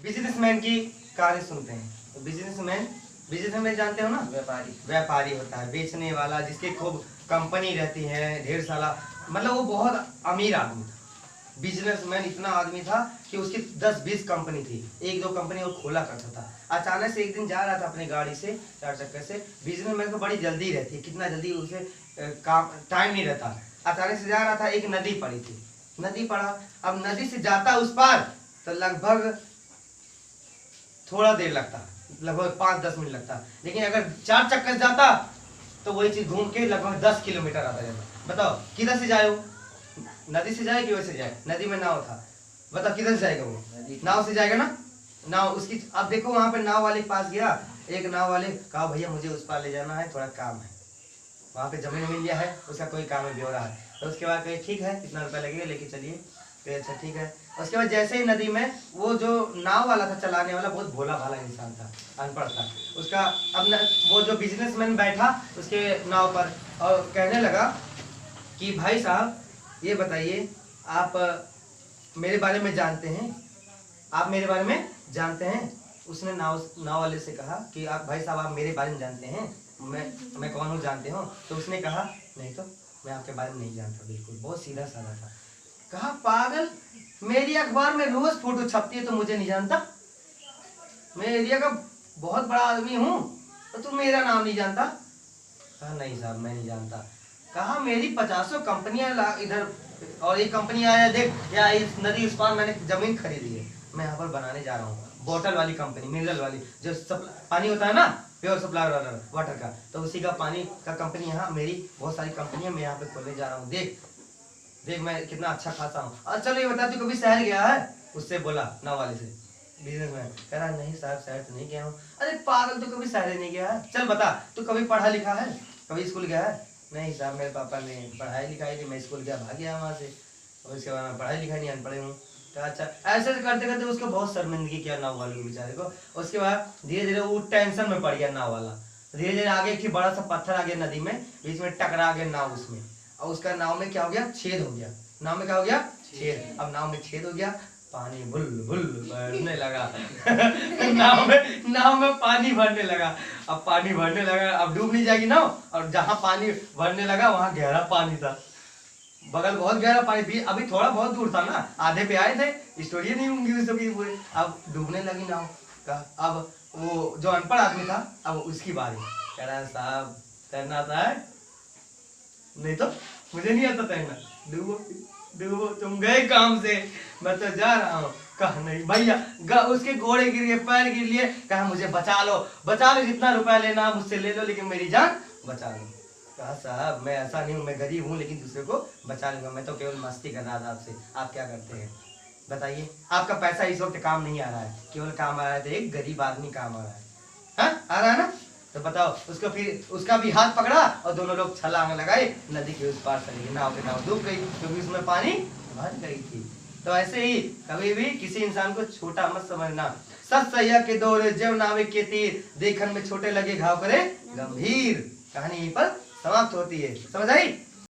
Businessman की कहानी सुनते हैं। तो बिजनेसमैन जानते हो ना, व्यापारी होता है, बेचने वाला, जिसके खूब कंपनी रहती है, ढेर सारा, मतलब वो बहुत अमीर आदमी था। बिजनेसमैन इतना आदमी था कि उसकी 10-20 कंपनी थी, 1-2 कंपनी वो खोला करता था। अचानक से एक दिन जा रहा था अपनी गाड़ी से, 4 चक्कर से। बिजनेसमैन को बड़ी जल्दी रहती है, कितना जल्दी उसे काम टाइम नहीं रहता। अचानक से जा रहा था, एक नदी पड़ी थी, नदी पड़ा। अब नदी से जाता उस पार तो लगभग थोड़ा देर लगता, लगभग 5-10 मिनट लगता, लेकिन अगर 4 चक्कर जाता तो वही चीज घूम के लगभग 10 किलोमीटर आता जाता। बताओ किधर से जाए वो, नदी से जाए कि वैसे जाए? नदी में नाव था, बताओ किधर से जाएगा वो? नाव से जाएगा ना। नाव उसकी, अब देखो वहां पे नाव वाले के पास गया, एक नाव वाले कहा भैया मुझे उस पार ले जाना है, थोड़ा काम है, वहां पे जमीन मिल गया है, उसका कोई काम है, ब्यौरा है। तो उसके बाद कहे ठीक है, कितना रुपया लगेगा, लेके चलिए। कहे अच्छा ठीक है। उसके बाद जैसे ही नदी में, वो जो नाव वाला था चलाने वाला बहुत भोला भाला इंसान था, अनपढ़ था उसका। अब वो जो बिजनेसमैन बैठा उसके नाव पर और कहने लगा कि भाई साहब ये बताइए, आप मेरे बारे में जानते हैं, आप मेरे बारे में जानते हैं? उसने नाव वाले से कहा कि आप भाई साहब आप मेरे बारे में जानते हैं, मैं कौन हूँ जानते हो? तो उसने कहा नहीं तो मैं आपके बारे में नहीं जानता, बिल्कुल, बहुत सीधा साधा था। कहा पागल, मेरी अखबार में रोज फोटो छपती है तो मुझे नहीं जानता? मैं एरिया का बहुत बड़ा आदमी हूँ तो तुम मेरा नाम नहीं जानता? कहा नहीं साहब मैं नहीं जानता। कहा मेरी 50 कंपनियां इधर, और एक कंपनी आया देख, या इस नदी उस पार मैंने जमीन खरीदी है, मैं यहाँ पर बनाने जा रहा हूँ, बोतल वाली कंपनी, मिनरल वाली, जो पानी होता है ना, प्योर सप्लाई वाटर का, तो उसी का पानी का कंपनी यहाँ, मेरी बहुत सारी कंपनियां मैं यहाँ पे खोलने जा रहा हूँ, देख देख मैं कितना अच्छा खासा हूँ। और चलो ये बता तू कभी शहर गया है? उससे बोला नाव वाले से बिजनेसमैन। कह रहा नहीं साहब शहर तो नहीं गया हूँ। अरे पागल, तू कभी शहर नहीं गया है? चल बता तू कभी पढ़ा लिखा है, कभी स्कूल गया है? नहीं साहब मेरे पापा ने पढ़ाई लिखाई थी, मैं स्कूल गया, भाग गया वहाँ से, और उसके बाद मैं पढ़ाई लिखाई नहीं, अनपढ़ हूँ। कहा अच्छा। ऐसे करते करते उसको बहुत शर्मिंदगी किया नाव वाले को बेचारे को। उसके बाद धीरे धीरे वो टेंशन में पड़ गया नाव वाला। धीरे धीरे आगे एक बड़ा सा पत्थर आ गया नदी में, बीच में टकरा गया नाव उसमें, और उसका नाव में क्या हो गया, छेद हो गया। नाव में क्या हो गया, छेद। अब नाव में छेद हो गया, पानी बुल बुल भरने लगा नाव में पानी भरने लगा। अब पानी भरने लगा, अब डूब नहीं जाएगी नाव, और जहां पानी भरने लगा वहां गहरा पानी था, बगल बहुत गहरा पानी भी, अभी थोड़ा बहुत दूर था ना, आधे पे आए थे, स्टोरी नहीं होंगी उसकी पूरी। अब डूबने लगी नाव का। अब वो जो अनपढ़ आदमी था, अब उसकी बारी, कह रहा है साहब तैरना आता है? नहीं तो मुझे नहीं आता तैरना। डूबो डूबो, तुम गए काम से, मैं तो जा रहा हूँ। कहा नहीं भैया, उसके घोड़े गिर गए, पैर गिर लिए, कहा मुझे बचा लो, जितना रुपया लेना मुझसे ले लो, लेकिन मेरी जान बचा लो। कहा साहब मैं ऐसा नहीं हूँ, मैं गरीब हूँ, लेकिन दूसरे को बचा लूंगा, मैं तो केवल मस्ती कर रहा था आपसे। आप क्या करते हैं बताइए? आपका पैसा इस वक्त काम नहीं आ रहा है, केवल काम आ रहा है तो एक गरीब आदमी काम आ रहा है, हाँ आ रहा है ना? तो बताओ उसको, फिर उसका भी हाथ पकड़ा और दोनों लोग छलांग लगाए, नदी के उस पार चली गई, नाव डूब गई क्योंकि उसमें पानी भर गई थी। तो ऐसे ही कभी भी किसी इंसान को छोटा मत समझना। सत सैया के दौरे जेव नावे के तीर, देखन में छोटे लगे घाव करे गंभीर। कहानी यहीं पर समाप्त होती है, समझ आई?